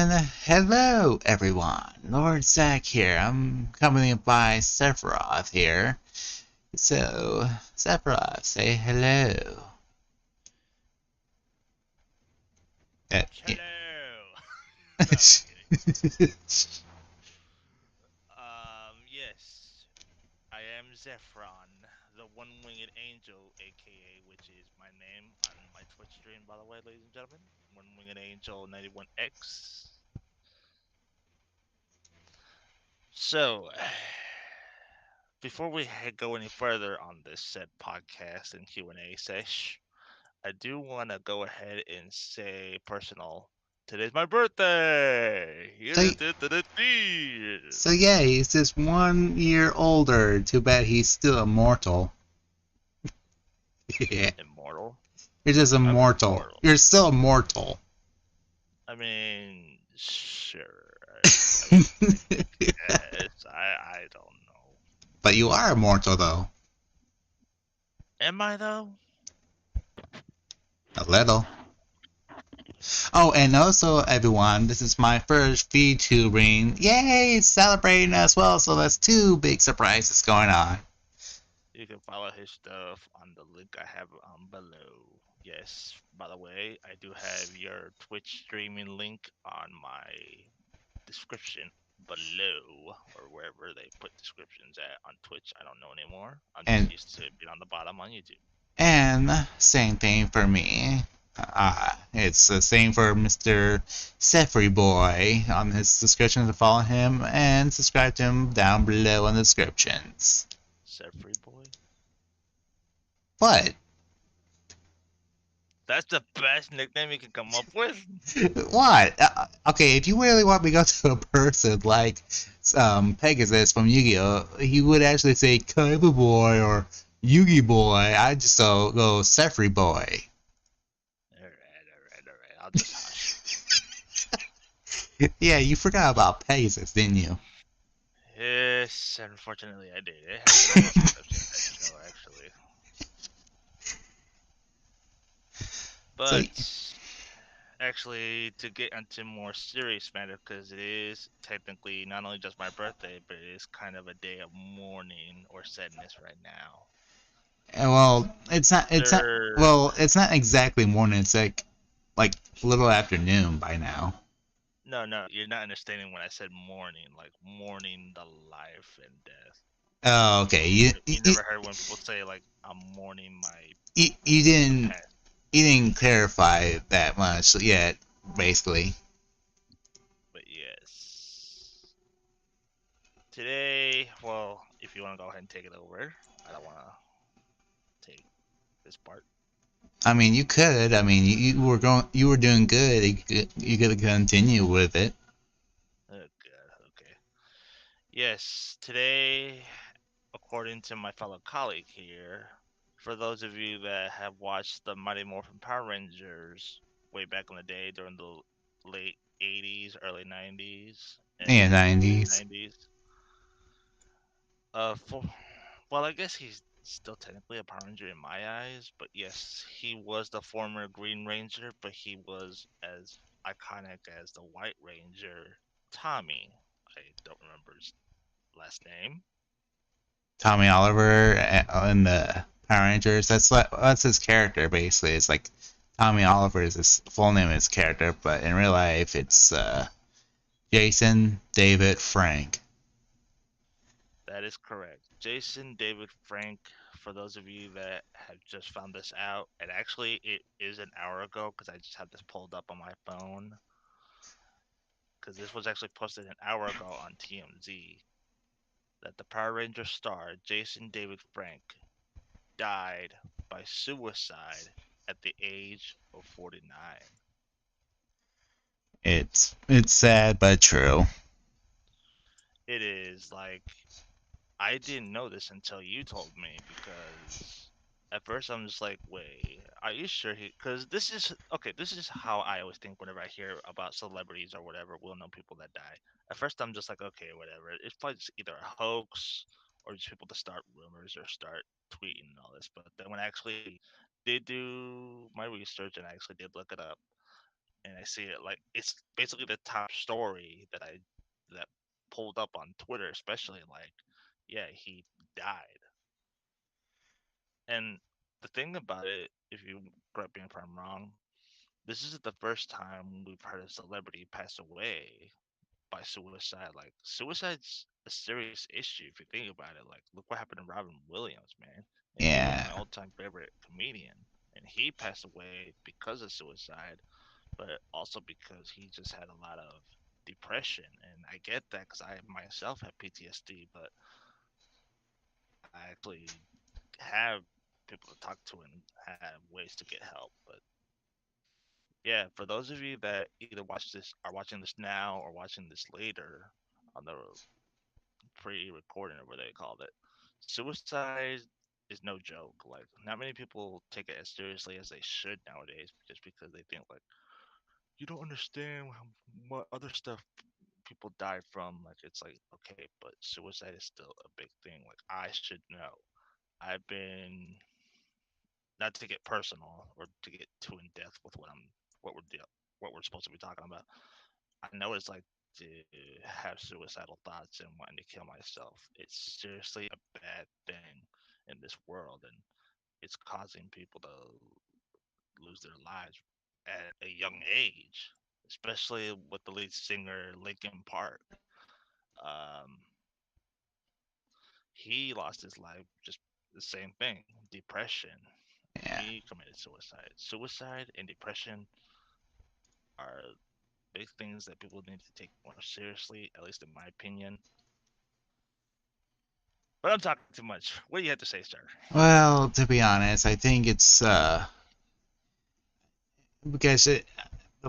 And hello, everyone. Lord Zach here. I'm coming by Sephiroth here. So, Sephiroth, say hello. Yeah. Hello. No, I'm just kidding. Yes, I am Zephron, the one-winged angel, aka which is my name on my Twitch stream, by the way, ladies and gentlemen. One-winged angel 91X. So, before we go any further on this said podcast and Q&A sesh, I do want to go ahead and say personal. Today's my birthday. so, so yeah, he's just 1 year older. Too bad he's still immortal. Yeah, Immortal. you're just I'm immortal. immortal. You're still immortal. I mean, sure. I guess. I don't know. But you are immortal, though. Am I though? A little. Oh, and also, everyone, this is my first VTubing. Yay! Celebrating as well, so that's two big surprises going on. You can follow his stuff on the link I have below. Yes. By the way, I do have your Twitch streaming link on my description below, or wherever they put descriptions at on Twitch. I don't know anymore. I'm just And used to it being on the bottom on YouTube. And same thing for me. It's the same for Mr. Sefri Boy on his description to follow him and subscribe to him down below in the descriptions. Said Free Boy. What? That's the best nickname you can come up with. What? Okay, if you really want me to go to a person like Pegasus from Yu-Gi-Oh, he would actually say Kaiba Boy or Yugi Boy. I just go Sefri Boy. All right. I'll just hush. Yeah, you forgot about Pegasus, didn't you? Yes, unfortunately I did. It has been a while since I've seen that show, actually. So But actually, to get into more serious matter, because it is technically not only just my birthday, but it is kind of a day of mourning or sadness right now. Well, it's not. It's not. Sir, Well, it's not exactly morning. It's like little afternoon by now. no, you're not understanding when I said mourning, like mourning the life and death. Oh, okay. You never heard when people say like I'm mourning my You didn't past. you didn't clarify that much yet, basically. But yes, today, well, if you want to go ahead and take it over, I don't want to take this part. I mean, you could. I mean, you were going. You were doing good. You could continue with it. Oh god, okay. Yes, today, according to my fellow colleague here, for those of you that have watched the Mighty Morphin Power Rangers way back in the day during the late 80s, early 90s, Yeah, and 90s. 90s, for well, I guess he's still technically a Power Ranger in my eyes, but yes, he was the former Green Ranger, but he was as iconic as the White Ranger, Tommy. I don't remember his last name. Tommy Oliver in the Power Rangers. That's his character basically. It's like Tommy Oliver is his full name of his character, but in real life it's Jason David Frank. That is correct. Jason David Frank, for those of you that have just found this out, and actually it is an hour ago because I just had this pulled up on my phone because this was actually posted an hour ago on TMZ that the Power Ranger star Jason David Frank died by suicide at the age of 49. It's sad but true. It is like I didn't know this until you told me because at first I'm just like, wait, are you sure he? Because this is okay. This is how I always think whenever I hear about celebrities or whatever, well-known people that die. At first I'm just like, okay, whatever. It's probably just either a hoax or just people to start rumors or start tweeting and all this. But then when I actually did do my research and I actually did look it up, and I see it like it's basically the top story that pulled up on Twitter, especially like, yeah, he died. And the thing about it, if you correct me if I'm wrong, this isn't the first time we've heard a celebrity pass away by suicide. Like suicide's a serious issue if you think about it. Like look what happened to Robin Williams, man. And he was my Yeah. all-time favorite comedian. And he passed away because of suicide, but also because he just had a lot of depression. And I get that because I myself have PTSD, but I actually have people to talk to and have ways to get help. But yeah, for those of you that either are watching this now or watching this later on the pre-recording or what they called it, suicide is no joke. Like, not many people take it as seriously as they should nowadays, just because they think like you don't understand what other stuff people die from. Like, it's like okay, but suicide is still a big thing. Like, I should know. I've been not to get personal or to get too in depth with what we're what we're supposed to be talking about. I know what it's like to have suicidal thoughts and wanting to kill myself. It's seriously a bad thing in this world, and it's causing people to lose their lives at a young age, especially with the lead singer Linkin Park. Um, he lost his life just the same thing, depression. Yeah. He committed suicide. Suicide and depression are big things that people need to take more seriously, at least in my opinion. But I'm talking too much. What do you have to say, sir? Well, to be honest, I think it's because the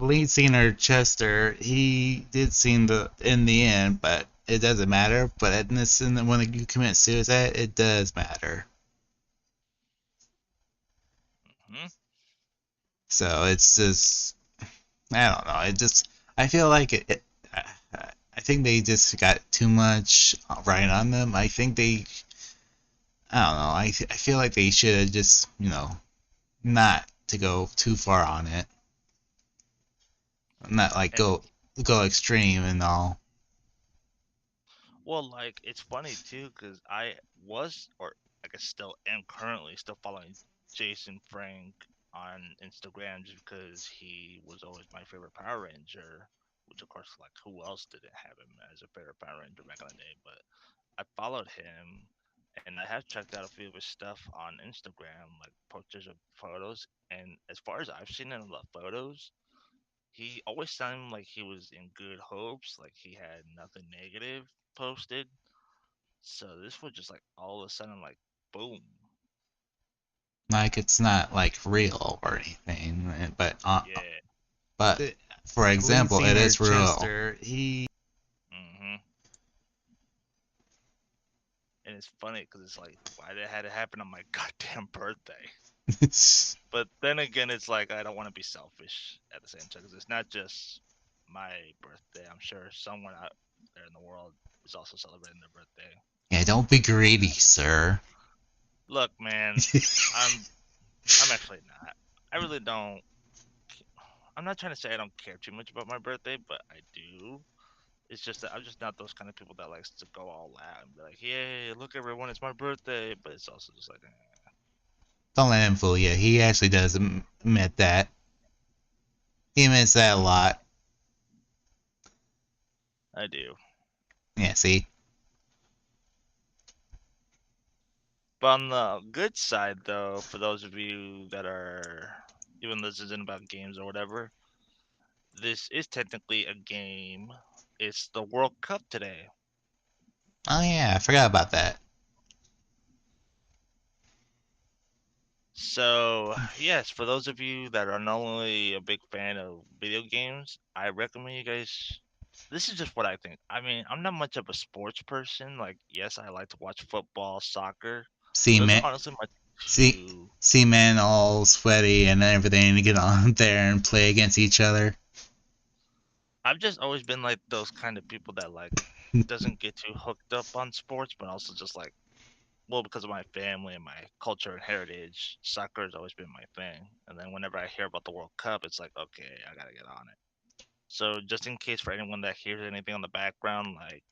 lead singer Chester, he did sing the in the end, but it doesn't matter. But in this, when you commit suicide, it does matter. Hmm. So it's just I don't know. It just I feel like I think they just got too much right on them. I think I don't know. I feel like they should have just not to go too far on it, not like And go extreme and all. well, like it's funny too, because I was, or I guess still am currently still following Jason Frank on Instagram just because he was always my favorite Power Ranger. Which of course, like who else didn't have him as a favorite Power Ranger back in the day? But I followed him, and I have checked out a few of his stuff on Instagram, like pictures of photos. And as far as I've seen in the photos, he always sounded like he was in good hopes, like he had nothing negative posted. So this was just like all of a sudden, like boom. Like it's not like real or anything, Yeah. but for example, it is real. Chester, he Hmm. And it's funny because it's like, why did it had to happen on my goddamn birthday? But then again, it's like I don't want to be selfish at the same time because it's not just my birthday. I'm sure someone out there in the world is also celebrating their birthday. yeah, don't be greedy, sir. Look, man, I'm I'm actually not. I really don't. I'm not trying to say I don't care too much about my birthday, but I do. It's just that I'm just not those kind of people that likes to go all out and be like, "Yay, look everyone, it's my birthday!" But it's also just like, Don't let him fool you. He actually does admit that. He admits that a lot. I do. Yeah, see? But on the good side, though, for those of you that are, even though this isn't about games or whatever, this is technically a game. It's the World Cup today. Oh yeah, I forgot about that. So, yes, for those of you that are not only a big fan of video games, I recommend you guys. This is just what I think. I mean, I'm not much of a sports person. Like, yes, I like to watch football, soccer, See but there's man, honestly much see to. see men all sweaty and everything to get on there and play against each other. I've just always been like those kind of people that like doesn't get too hooked up on sports, but also just like well, because of my family and my culture and heritage, soccer has always been my thing. And then whenever I hear about the World Cup, it's like, okay, I gotta get on it. So just in case for anyone that hears anything on the background, like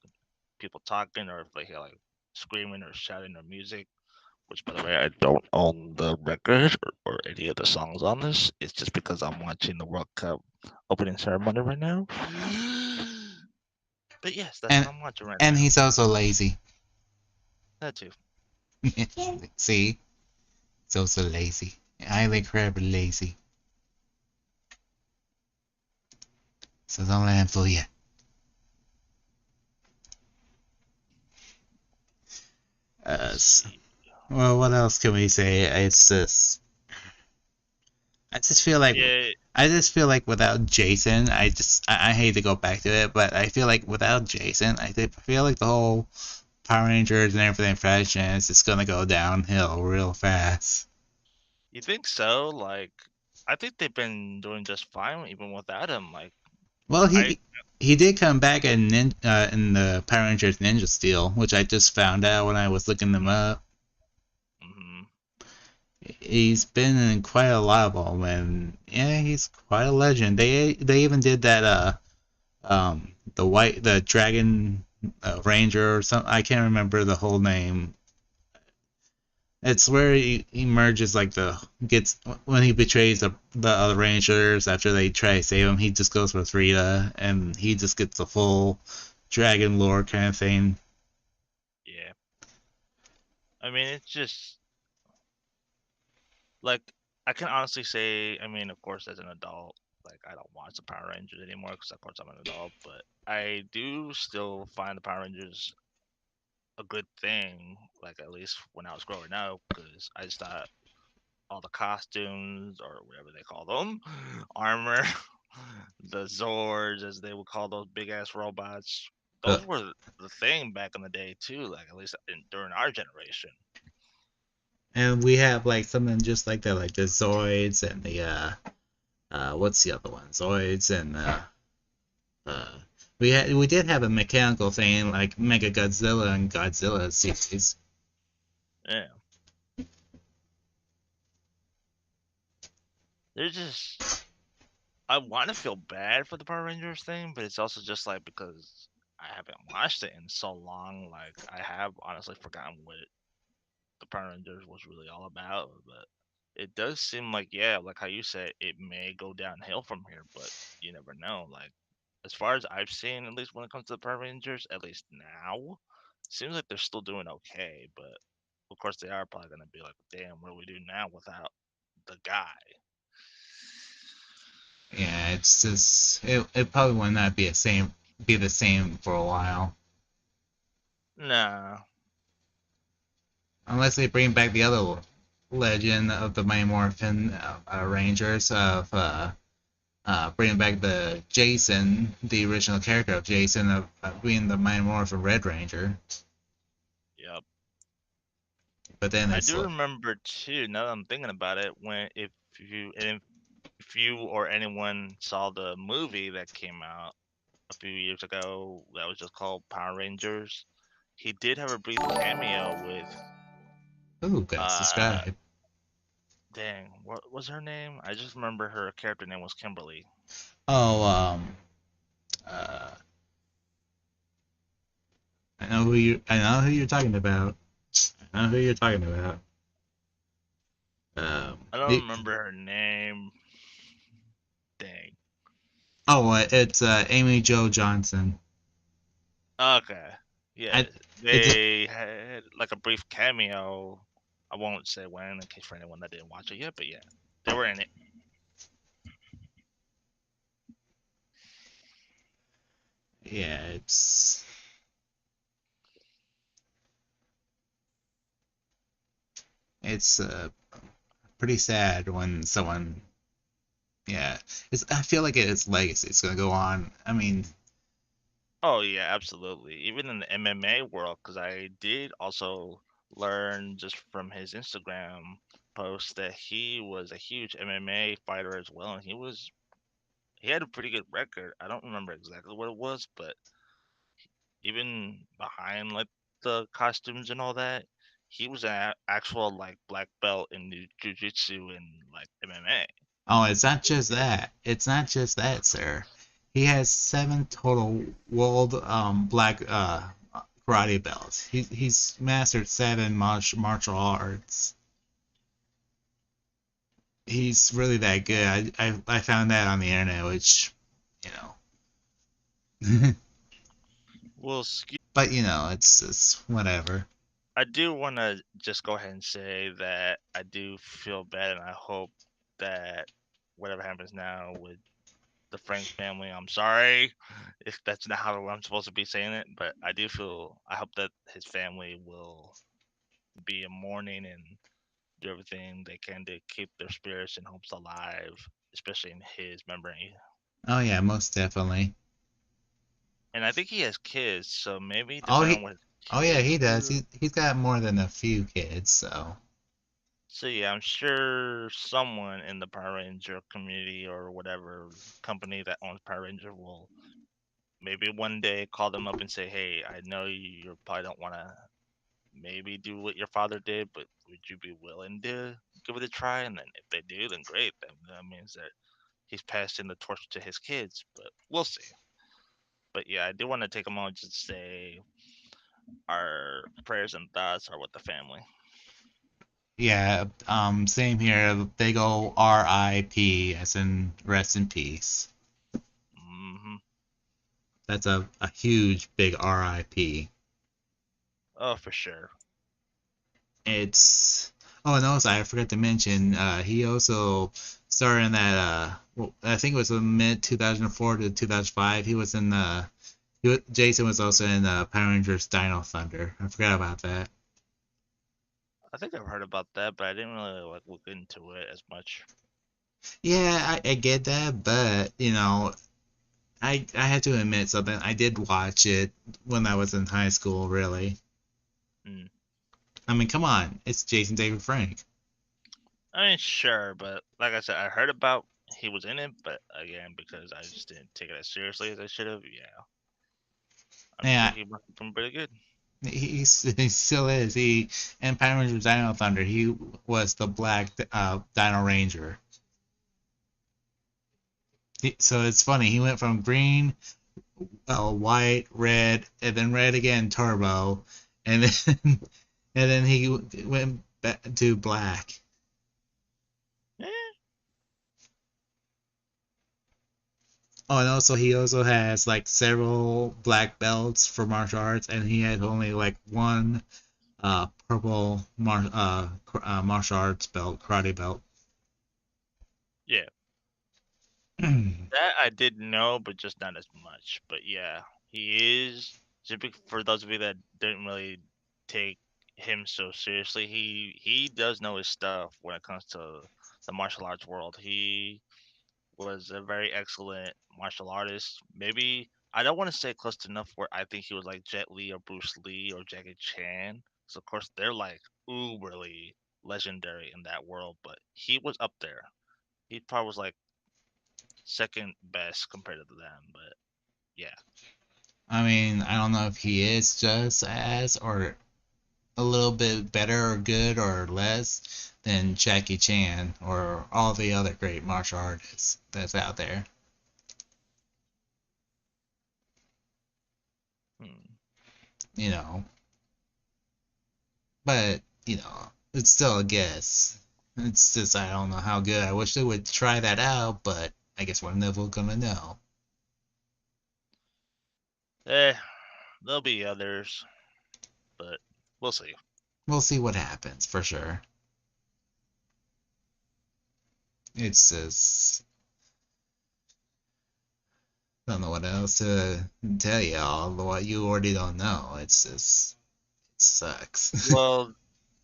people talking or if they hear like screaming or shouting or music, which by the way I don't own the record or any of the songs on this, it's just because I'm watching the World Cup opening ceremony right now. But yes, that's what And I'm watching right and now. he's also lazy. That too. See, he's also lazy. Highly crab lazy. So don't let him fool you. Let's S see. well, what else can we say? It's just I just feel like Yeah, without Jason, I hate to go back to it, but I feel like without Jason, feel like the whole Power Rangers and everything fashion is just gonna go downhill real fast. you think so? Like, I think they've been doing just fine even without him. Like, Well, I, he did come back in the Power Rangers Ninja Steel, which I just found out when I was looking them up. mhm, He's been in quite a lot of them, and yeah, he's quite a legend. They even did that the dragon ranger or something. I can't remember the whole name. It's where he merges like the gets when he betrays the other rangers after they try to save him. He just goes with Rita, and he just gets the full dragon lore kind of thing. yeah. I mean, it's just like I can honestly say. I mean, of course, as an adult, like I don't watch the Power Rangers anymore because, of course, I'm an adult. But I do still find the Power Rangers a good thing. Like at least when I was growing up, because I just thought all the costumes or whatever they call them, armor, the Zords as they would call those big ass robots. Uh, Those were the thing back in the day too. Like at least during our generation. and we have like something just like that, like the Zoids and the what's the other one? Zoids and uh we did have a mechanical thing like Mega Godzilla and Godzilla series. Yeah, they're just. I want to feel bad for the Power Rangers thing, but it's also just like because I haven't watched it in so long. Like I have honestly forgotten what the Power Rangers was really all about. But it does seem like yeah, like how you said, it may go downhill from here, but you never know. Like as far as I've seen, at least when it comes to the Power Rangers, at least now, seems like they're still doing okay. But of course, they are probably gonna be like, damn, what do we do now without the guy? Yeah, it's just it probably will not be the same for a while Nah. unless they bring back the other legend of the Mighty Morphin Rangers of bringing back the Jason, the original character of Jason of being the Mighty Morphin Red Ranger. Yep. But then I it's do like, remember too. Now that I'm thinking about it, when if you or anyone saw the movie that came out a few years ago that was just called Power Rangers, he did have a brief cameo with ooh, guys, uh subscribe. dang, what was her name? I just remember her character name was Kimberly. Oh, uh, I know who you're talking about. I know who you're talking about. Um, I don't the, remember her name. Dang. it's Amy Jo Johnson. Okay. Yeah, I, it's they had like a brief cameo. I won't say when in case for anyone that didn't watch it yet, but yeah, they were in it. yeah, it's pretty sad when someone, yeah, I feel like its legacy is gonna go on. I mean, Oh yeah, absolutely. Even in the MMA world, because I did also learn just from his Instagram post that he was a huge MMA fighter as well, and he had a pretty good record. I don't remember exactly what it was, but even behind like the costumes and all that, he was an actual like black belt in jiu-jitsu and like MMA. Oh, it's not just that. It's not just that, sir. He has 7 total world black karate belts. He's mastered 7 martial arts. He's really that good. I found that on the internet, which you know, Well, but it's whatever. I do want to just go ahead and say that I do feel bad, and I hope that whatever happens now with the Frank family, I'm sorry if that's not how I'm supposed to be saying it, but I hope that his family will be in mourning and do everything they can to keep their spirits and hopes alive, especially in his memory. Oh yeah, most definitely. And I think he has kids, so maybe Oh depending on he, what oh yeah, his he kids does. do. He's got more than a few kids, so So yeah, I'm sure someone in the Power Ranger community or whatever company that owns Power Ranger will maybe one day call them up and say, "Hey, I know you probably don't want to maybe do what your father did, but would you be willing to give it a try?" And then if they do, then great. Then that means that he's passing the torch to his kids. But we'll see. But yeah, I do want to take a moment to say our prayers and thoughts are with the family. yeah. Same here. Big ol' R.I.P. as in rest in peace. Hmm. That's a huge big R.I.P. Oh, for sure. It's oh and also I forgot to mention he also starred in that well, I think it was mid 2004 to 2005 he was in Jason was also in Power Rangers Dino Thunder. I forgot about that. I think I've heard about that, but I didn't really like look into it as much. Yeah, I get that, but I had to admit something. I did watch it when I was in high school, really. Mm. I mean, come on, it's Jason David Frank. I mean, sure, but like I said, I heard about he was in it, but again, because I just didn't take it as seriously as I should have. Yeah, I'm sure Yeah, he must have been pretty good. he still is. He in Power Rangers Dino Thunder, he was the black Dino Ranger. So it's funny. He went from green, white, red, and then red again, turbo, and then and then he went back to black. Eh, Oh, and also he also has like several black belts for martial arts, and he had only like one purple martial arts belt, karate belt. yeah, that I did know, but just not as much. But yeah, he is. For those of you that didn't really take him so seriously, he does know his stuff when it comes to the martial arts world. He was a very excellent martial artist. Maybe I don't want to say close enough where I think he was like Jet Li or Bruce Lee or Jackie Chan. So of course they're like uberly legendary in that world, but he was up there. He probably was like second best compared to them. But yeah, I mean, I don't know if he is just as or a little bit better or good or less than Jackie Chan or all the other great martial artists that's out there. hmm. You know, but it's still a guess. It's just I don't know how good. I wish they would try that out, but I guess we're never gonna know. Eh, there'll be others, but we'll see. We'll see what happens for sure. It's just I don't know what else to tell y'all. What you already don't know. It's just it sucks. Well,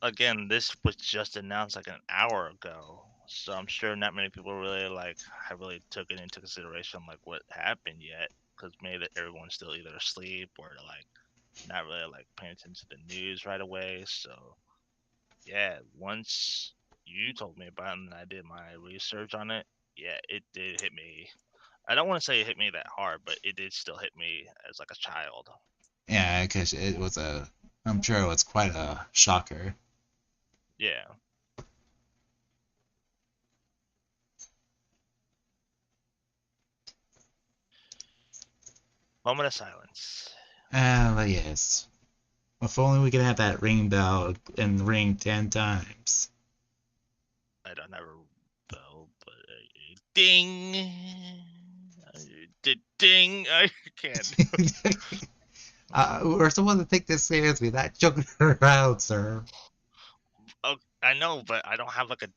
again, this was just announced like an hour ago, so I'm sure not many people really like have really taken into consideration like what happened yet, because maybe that everyone's still either asleep or like not really like paying attention to the news right away. So yeah, once you told me about it and I did my research on it, yeah, it did hit me. I don't want to say it hit me that hard, but it did still hit me as like a child. Yeah, because it was a I'm sure it was quite a shocker. Yeah. Moment of silence. Yes. If only we could have that ring bell and ring 10 times. I don't have a bell, but ding. Ding. I can't. We're supposed to take this seriously, not joking around, sir. Oh, I know, but I don't have like a.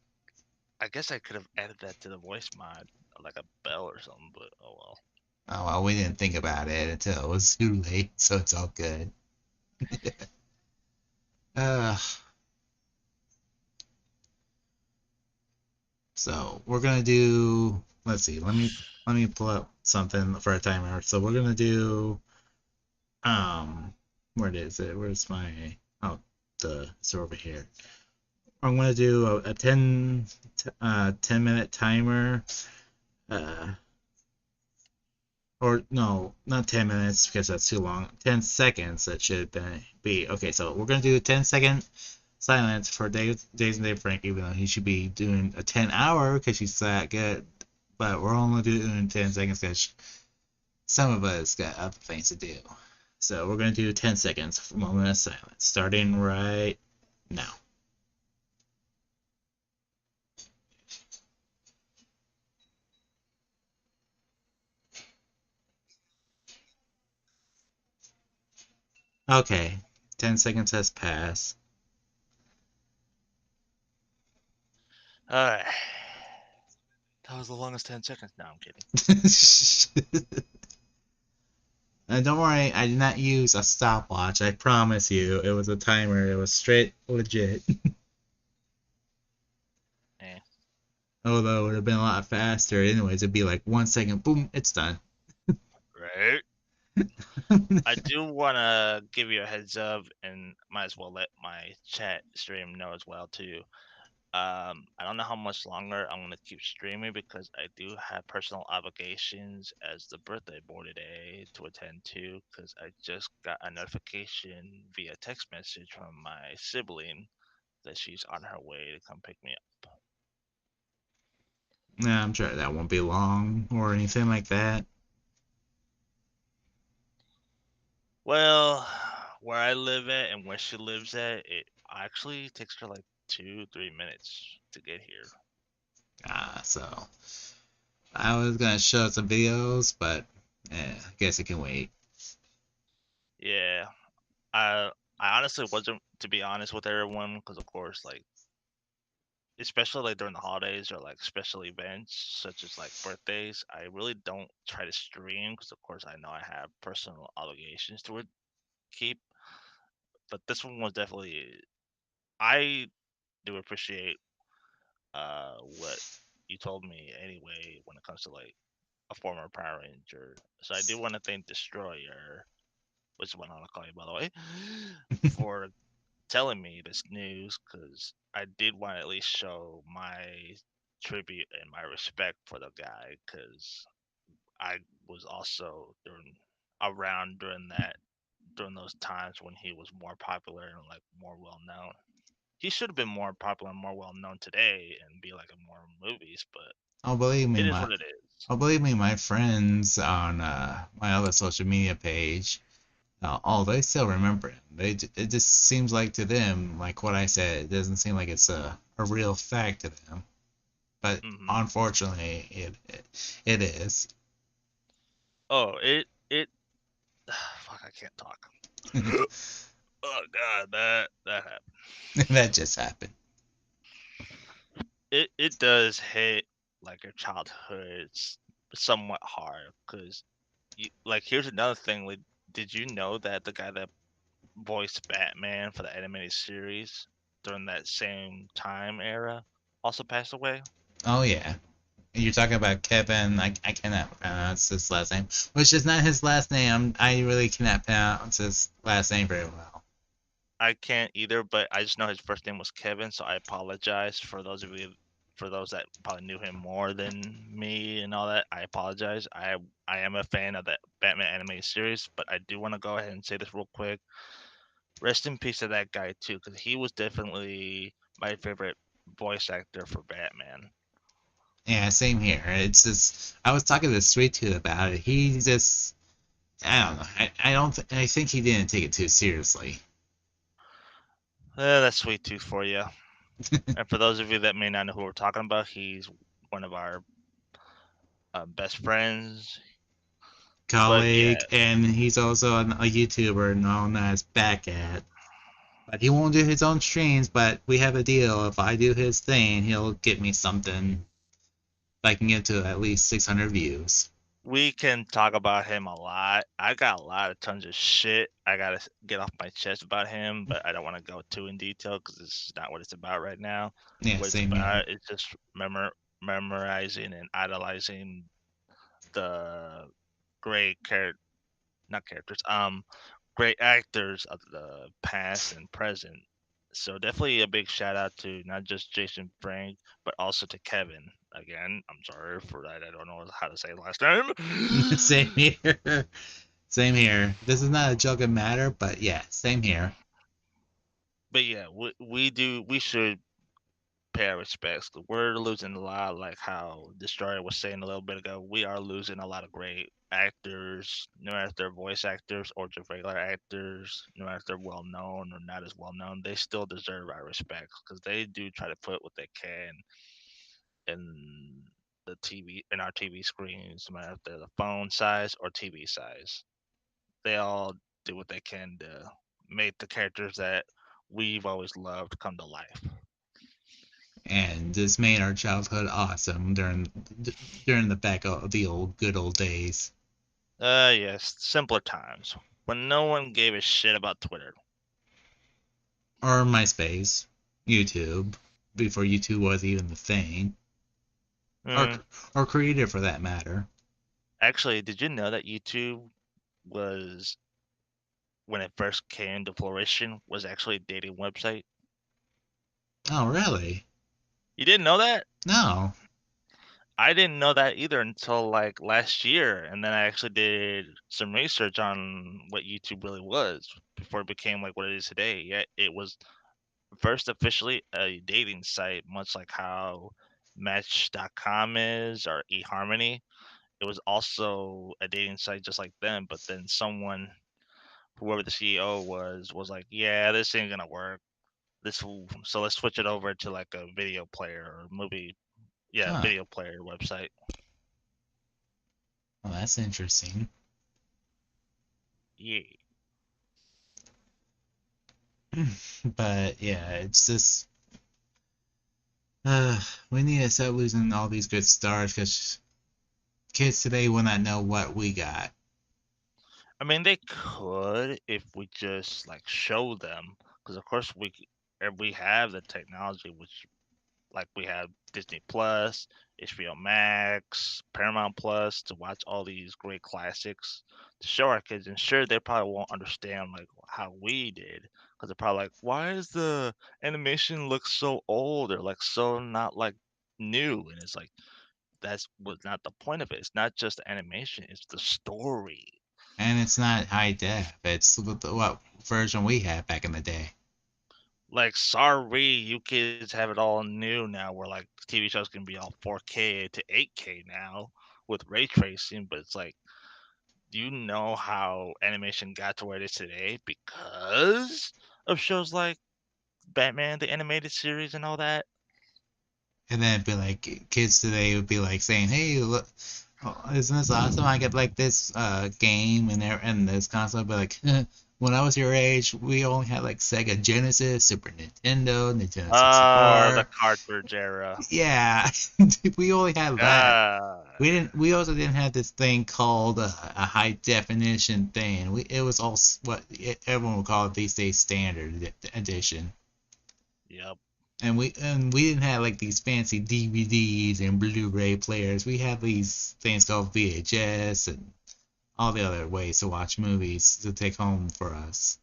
I guess I could have added that to the voice mod, like a bell or something. But oh well. Oh, well, we didn't think about it until it was too late, so it's all good. Uh, so we're gonna do. Let's see. Let me pull up something for a timer. So we're gonna do. Um, where is it? Where's my? Oh, it's over here. I'm gonna do a 10 minute timer. Uh, or no, not 10 minutes because that's too long. 10 seconds that should be. Okay, so we're going to do a 10-second silence for Days and Dave Frank, even though he should be doing a 10-hour because he's that good. But we're only doing 10 seconds because some of us got other things to do. So we're going to do 10 seconds, moment of silence, starting right now. Okay, 10 seconds has passed. All right. That was the longest 10 seconds. No, I'm kidding. And don't worry, I did not use a stopwatch. I promise you, it was a timer. It was straight legit. Eh. Although it would have been a lot faster. Anyways, it'd be like 1 second, boom, it's done. Right. I do want to give you a heads up, and might as well let my chat stream know as well too. I don't know how much longer I'm gonna keep streaming because I do have personal obligations as the birthday boy today to attend to. Because I just got a notification via text message from my sibling that she's on her way to come pick me up. Yeah, I'm sure that won't be long or anything like that. Well, where I live at and where she lives at, it actually takes her like 2, 3 minutes to get here. So I was gonna show some videos, but I guess it can wait. Yeah, I honestly wasn't, to be honest with everyone, because of course, like especially like during the holidays or like special events such as like birthdays, I really don't try to stream because of course I know I have personal obligations to keep. But this one was definitely, I do appreciate what you told me anyway when it comes to like a former Power Ranger. So I do want to thank Destroyer, which is what I want to call you by the way, for telling me this news because I did want to at least show my tribute and my respect for the guy because I was also around during those times when he was more popular and like more well known. He should have been more popular and more well known today and be like in more movies, but Oh, believe me, it is my what it is. oh, believe me, my friends on my other social media page, oh, they still remember him. It just seems like to them, like what I said, it doesn't seem like it's a real fact to them. But Hmm. unfortunately, it is. Oh, it. Fuck, I can't talk. Oh god, that happened. That just happened. It does hit like your childhood somewhat hard because like here's another thing. Like, did you know that the guy that voiced Batman for the animated series during that same time era also passed away? Oh yeah. You're talking about Kevin. I cannot pronounce his last name, which is not his last name. I really cannot pronounce his last name very well. I can't either, but I just know his first name was Kevin, so I apologize for those of you, for those that probably knew him more than me and all that. I apologize. I am a fan of that Batman animated series, but I do want to go ahead and say this real quick. Rest in peace to that guy too, because he was definitely my favorite voice actor for Batman. Yeah, same here. It's just I was talking to Sweet Tooth about it. He just I don't know. I don't. I think he didn't take it too seriously. That's Sweet Tooth for you. And for those of you that may not know who we're talking about, he's one of our best friends. But yeah, Colleague, and he's also a YouTuber known as Backcat. But he won't do his own streams. But we have a deal. If I do his thing, he'll get me something. If I can get to at least 600 views. we can talk about him a lot. I got a lot of tons of shit I gotta get off my chest about him, but I don't want to go too in detail because this is not what it's about right now. Yeah, What it's same here. about is just memorizing and idolizing the great not characters, great actors of the past and present. So definitely a big shout out to not just Jason Frank, but also to Kevin. Again, I'm sorry for that. I don't know how to say his last Same name. here. Same here. This is not a joking matter, but yeah, same here. But yeah, we should pay our respects. We're losing a lot, like how Destroyer was saying a little bit ago. We are losing a lot of great actors, no matter if they're voice actors or just regular actors, no matter if they're well known or not as well known. They still deserve our respect because they do try to put what they can in the TV in our TV screens, no matter if they're the phone size or TV size. They all do what they can to make the characters that we've always loved come to life. And this made our childhood awesome during the back of the old good old days. Yes, simpler times when no one gave a shit about Twitter. Or MySpace, YouTube, before YouTube was even the thing, or Mm. or Creative for that matter. Actually, did you know that YouTube was when it first came to fruition was actually a dating website? Oh, really? You didn't know that? No. I didn't know that either until like last year, and then I actually did some research on what YouTube really was before it became like what it is today. Yeah, it was first officially a dating site, much like how Match.com is or eHarmony. It was also a dating site just like them, but then someone, whoever the CEO was like, yeah, this ain't gonna work. So let's switch it over to like a video player or movie, yeah, Huh. video player website. Well, that's interesting. Yeah. But yeah, it's just uh, we need to start losing all these good stars because kids today will not know what we got. I mean, they could if we just like show them, because of course we have the technology, which like we have Disney Plus, HBO Max, Paramount Plus to watch all these great classics to show our kids. And sure, they probably won't understand like how we did, because they're probably like, "Why does the animation look so old or like so not like new?" And it's like that's was not the point of it. It's not just the animation; it's the story. And it's not high def. It's what version we had back in the day. Like, sorry, you kids have it all new now, where like TV shows can be all 4K to 8K now with ray tracing, but it's like, do you know how animation got to where it is today because of shows like Batman the animated series and all that? And then it'd be like kids today would be like saying, "Hey, look, oh, isn't this awesome? I get like this game and this console." But like, when I was your age, we only had like Sega Genesis, Super Nintendo, Nintendo The 64. cartridge era. Yeah, we only had that. God. We didn't. We also didn't have this thing called a high definition thing. It was all what everyone would call it these days standard edition. Yep. And we didn't have like these fancy DVDs and Blu-ray players. We had these things called VHS and all the other ways to watch movies to take home for us.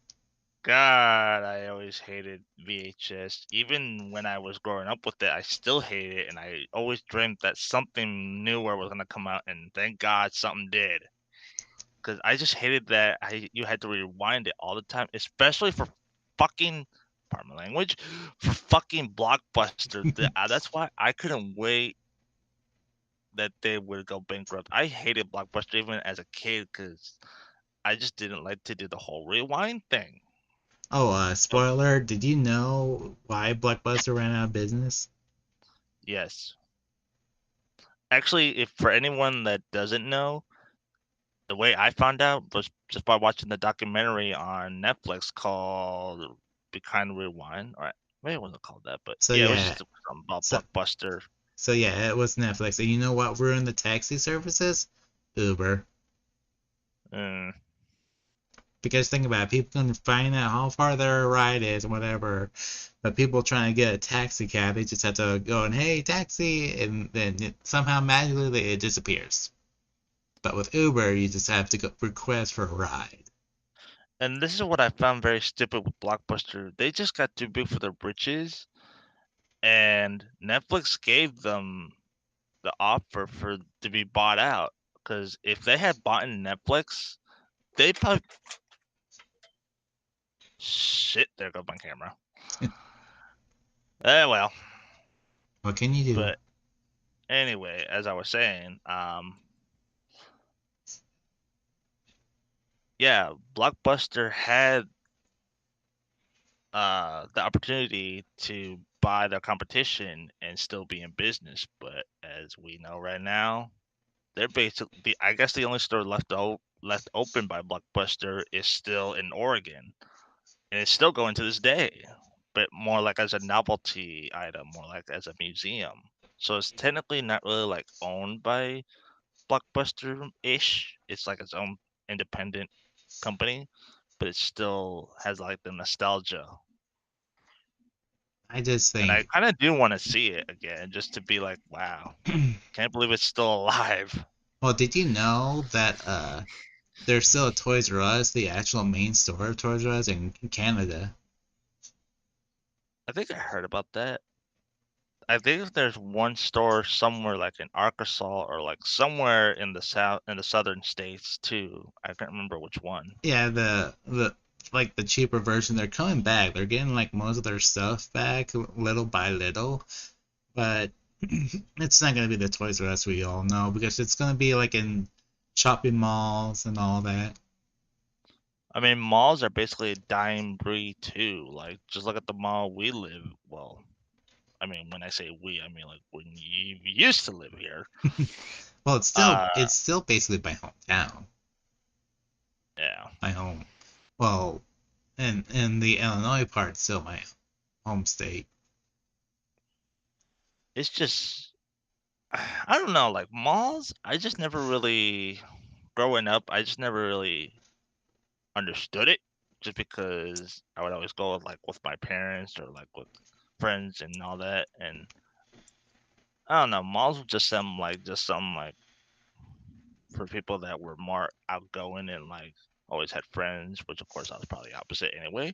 God, I always hated VHS. Even when I was growing up with it, I still hated it, and I always dreamt that something newer was gonna come out, and thank God something did. Because I just hated that you had to rewind it all the time, especially for fucking, pardon my language, for fucking Blockbuster. That's why I couldn't wait that they would go bankrupt. I hated Blockbuster even as a kid because I just didn't like to do the whole rewind thing. Oh, And spoiler, did you know why Blockbuster ran out of business? yes, actually, if for anyone that doesn't know, the way I found out was just by watching the documentary on Netflix called Be Kind Rewind. Or maybe it wasn't called that, but So yeah, it was yeah, just something about so Blockbuster. so yeah, it was Netflix. And you know what ruined the taxi services? Uber. Mm. Because think about it, people can find out how far their ride is, whatever. But people trying to get a taxi cab, they just have to go and hey, taxi, and then somehow magically it disappears. But with Uber, you just have to go request for a ride. And this is what I found very stupid with Blockbuster. They just got too big for their britches, and Netflix gave them the offer for to be bought out. Because if they had bought in Netflix, they probably shit. There goes my camera. Well, What can you do? but anyway, as I was saying, yeah, Blockbuster had the opportunity to buy the competition and still be in business, but as we know right now, they're basically I guess the only store left open by Blockbuster is still in Oregon, and it's still going to this day, but more like as a novelty item, more like as a museum. So it's technically not really like owned by Blockbuster ish. It's like its own independent company, but it still has like the nostalgia. I just And I think, kind of do want to see it again, just to be like, wow, can't believe it's still alive. well, did you know that there's still a Toys R Us, the actual main store of Toys R Us in Canada? I think I heard about that. I think there's one store somewhere like in Arkansas or like somewhere in the southern states too. I can't remember which one. Yeah, the like the cheaper version, they're coming back. They're getting like most of their stuff back little by little, but it's not gonna be the Toys R Us we all know because it's gonna be like in shopping malls and all that. I mean, malls are basically a dying breed too. Like, just look at the mall we live. Well, I mean, when I say we, I mean like when you used to live here. Well, Uh, it's still basically my hometown, yeah. my home. Well, and the Illinois part's still my home state. It's just I don't know, like malls. I just never really growing up. I just never really understood it, just because I would always go with my parents or like with friends and all that. And I don't know, malls were just some like for people that were more outgoing and like always had friends, which of course I was probably opposite anyway.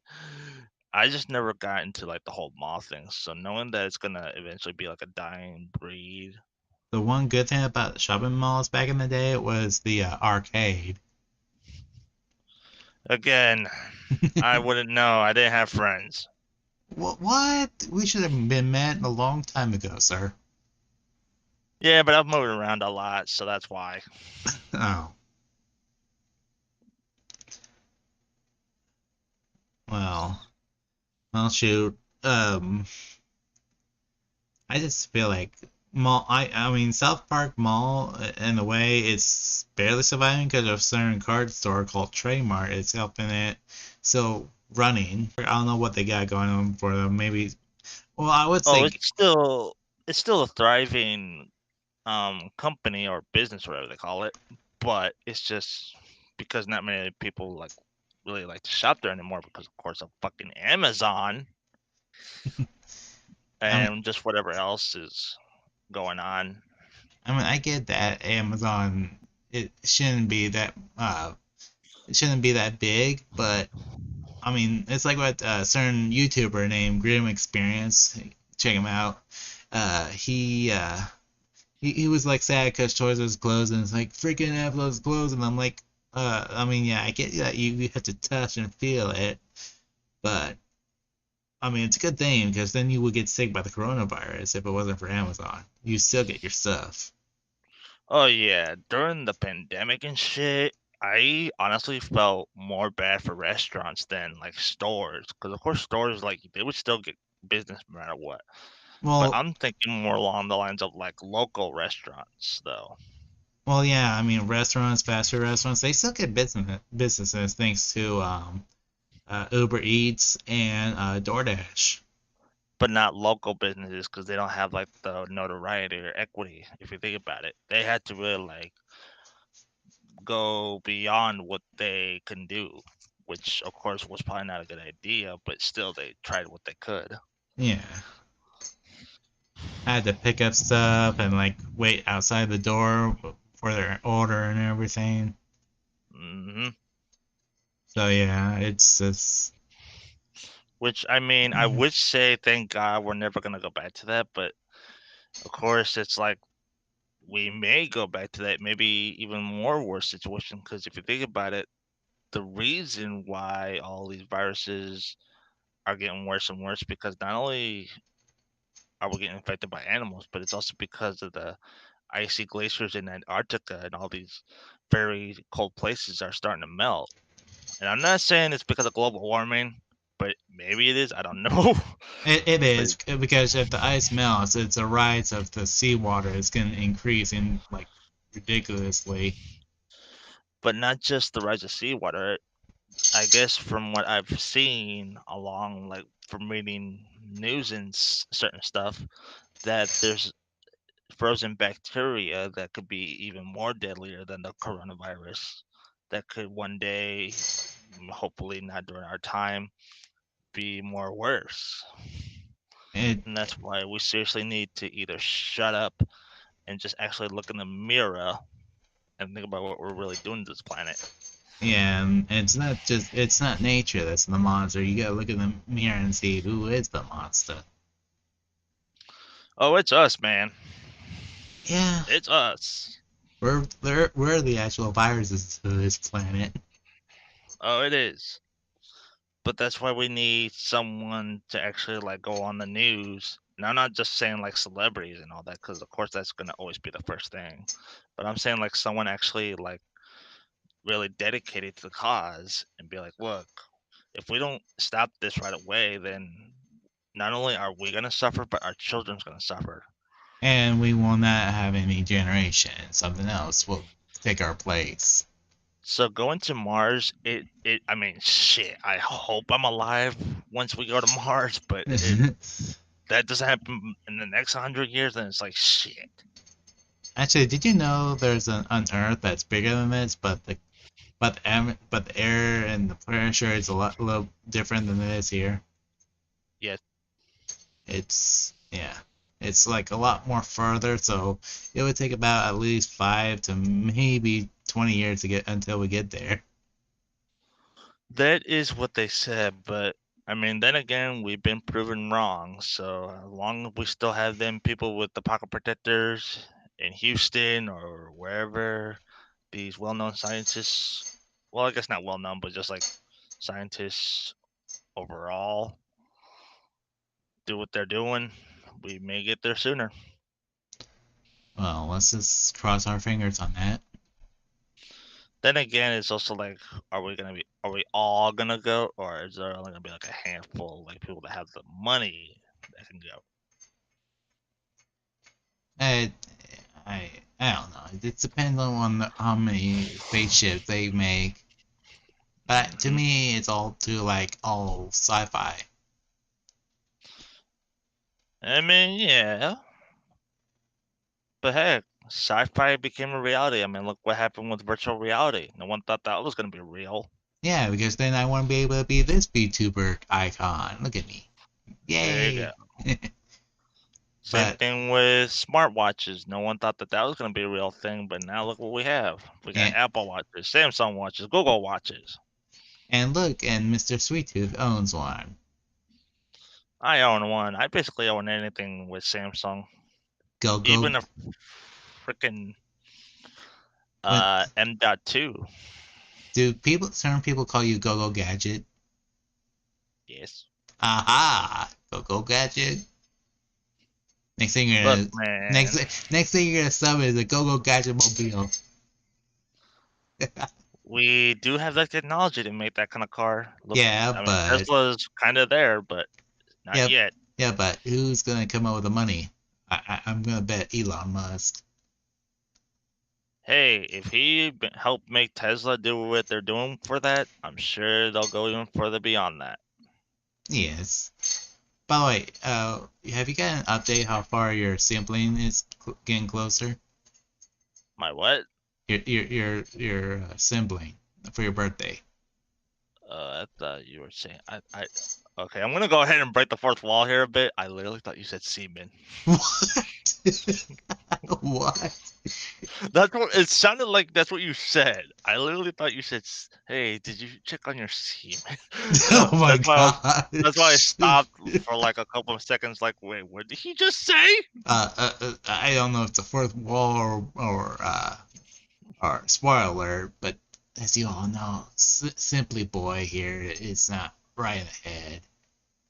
I just never got into like the whole mall thing. So knowing that it's gonna eventually be like a dying breed. The one good thing about shopping malls back in the day was the arcade. Again, I wouldn't know. I didn't have friends. What? We should have been met a long time ago, sir. Yeah, but I've moved around a lot, so that's why. Oh, well, well, shoot. I just feel like mall. I mean, South Park Mall, in a way, it's barely surviving because of a certain card store called Trademark. It's helping it still running. I don't know what they got going on for them. Maybe. Well, I would Oh, say it's still a thriving company or business, whatever they call it. But it's just because not many people like really like to shop there anymore because of course of fucking Amazon I mean, and just whatever else is going on. I get that Amazon it shouldn't be that it shouldn't be that big, but I mean, it's like what a certain YouTuber named Grim Experience, check him out. He was like sad because Toys was closed, and it's like freaking Apple's closed, and I'm like, I mean, yeah, I get that you have to touch and feel it, but I mean, it's a good thing because then you would get sick by the coronavirus if it wasn't for Amazon. You still get your stuff. Oh yeah, during the pandemic and shit, I honestly felt more bad for restaurants than like stores, because of course stores like they would still get business no matter what. But Well, I'm thinking more along the lines of like local restaurants though. well, yeah. I mean, restaurants, fast food restaurants, they still get businesses thanks to Uber Eats and DoorDash. But not local businesses because they don't have like the notoriety or equity. If you think about it, they had to really like go beyond what they can do, which of course was probably not a good idea. But still, they tried what they could. Yeah, I had to pick up stuff and like wait outside the door for their order and everything. hmm So yeah, it's just Which I mean, I would say thank God we're never gonna go back to that. But of course, it's like we may go back to that, maybe even more worse situation. Because if you think about it, the reason why all these viruses are getting worse and worse because not only are we getting infected by animals, but it's also because of the icy glaciers in Antarctica and all these very cold places are starting to melt. And I'm not saying it's because of global warming, but maybe it is. I don't know. it but is because if the ice melts, it's a rise of the seawater is going to increase in like ridiculously. but not just the rise of seawater. I guess from what I've seen along, like from reading news and certain stuff, that there's frozen bacteria that could be even more deadlier than the coronavirus that could one day, hopefully not during our time, be more worse. It And that's why we seriously need to either shut up and just actually look in the mirror and think about what we're really doing to this planet. Yeah, and it's not nature that's the monster. You gotta look in the mirror and see who is the monster. Oh, it's us, man. Yeah, It's us. we're the actual viruses to this planet. Oh, it is. But that's why we need someone to actually like go on the news. And I'm not just saying like celebrities and all that, because of course that's gonna always be the first thing. But I'm saying like someone actually like really dedicated to the cause and be like, look, if we don't stop this right away, then not only are we gonna suffer, but our children's gonna suffer. And we will not have any generation. Something else will take our place. So going to Mars, I mean, shit. I hope I'm alive once we go to Mars, but if that doesn't happen in the next 100 years, then it's like shit. Actually, did you know there's an Earth that's bigger than this, but the air and the pressure is a little different than it is here. Yeah, It's yeah, it's like a lot more further, so it would take about at least 5 to maybe 20 years to get until we get there. that is what they said, but I mean, then again, we've been proven wrong. So as long as we still have them people with the pocket protectors in Houston or wherever, these well-known scientists, well, I guess not well-known, but just like scientists overall do what they're doing, we may get there sooner. Well, let's just cross our fingers on that. Then again, it's also like, are we all gonna go, or is there only gonna be like a handful, like people that have the money that can go? I, I don't know. It depends on how many spaceships they make. But to hmm me, it's all too like all sci-fi. I mean, yeah, but heck, sci-fi became a reality. I mean, look what happened with virtual reality. No one thought that was gonna be real. Yeah, because then I want to be able to be this VTuber icon. Look at me. There you go. Yay! Same But thing with smartwatches. No one thought that that was gonna be a real thing, but now look what we have. We got and Apple watches, Samsung watches, Google watches. and look, and Mr. Sweet Tooth owns one. I own one. I basically own anything with Samsung, Go go. even a freaking When M.2. do people certain people call you Go Go Gadget? Yes. Aha! Go Gadget. Next thing you're Look, gonna man, next thing you're gonna summon is a Go Gadget mobile. we do have the technology to make that kind of car. Look, Yeah, I mean, but Tesla's kind of there, but not yep, yet. yeah, but who's gonna come up with the money? I'm gonna bet Elon Musk. Hey, if he helped make Tesla do what they're doing for that, I'm sure they'll go even further beyond that. Yes. By the way, have you got an update how far your sampling is getting closer? My what? Your sibling for your birthday. I thought you were saying Okay, I'm gonna go ahead and break the fourth wall here a bit. I literally thought you said semen. What? What? That's what it sounded like. That's what you said. I literally thought you said, "Hey, did you check on your semen?" And Oh my god. that's why I stopped for like a couple of seconds. Like, wait, what did he just say? I don't know if it's a fourth wall or spoiler alert, but as you all know, Simply Boy here is not right ahead.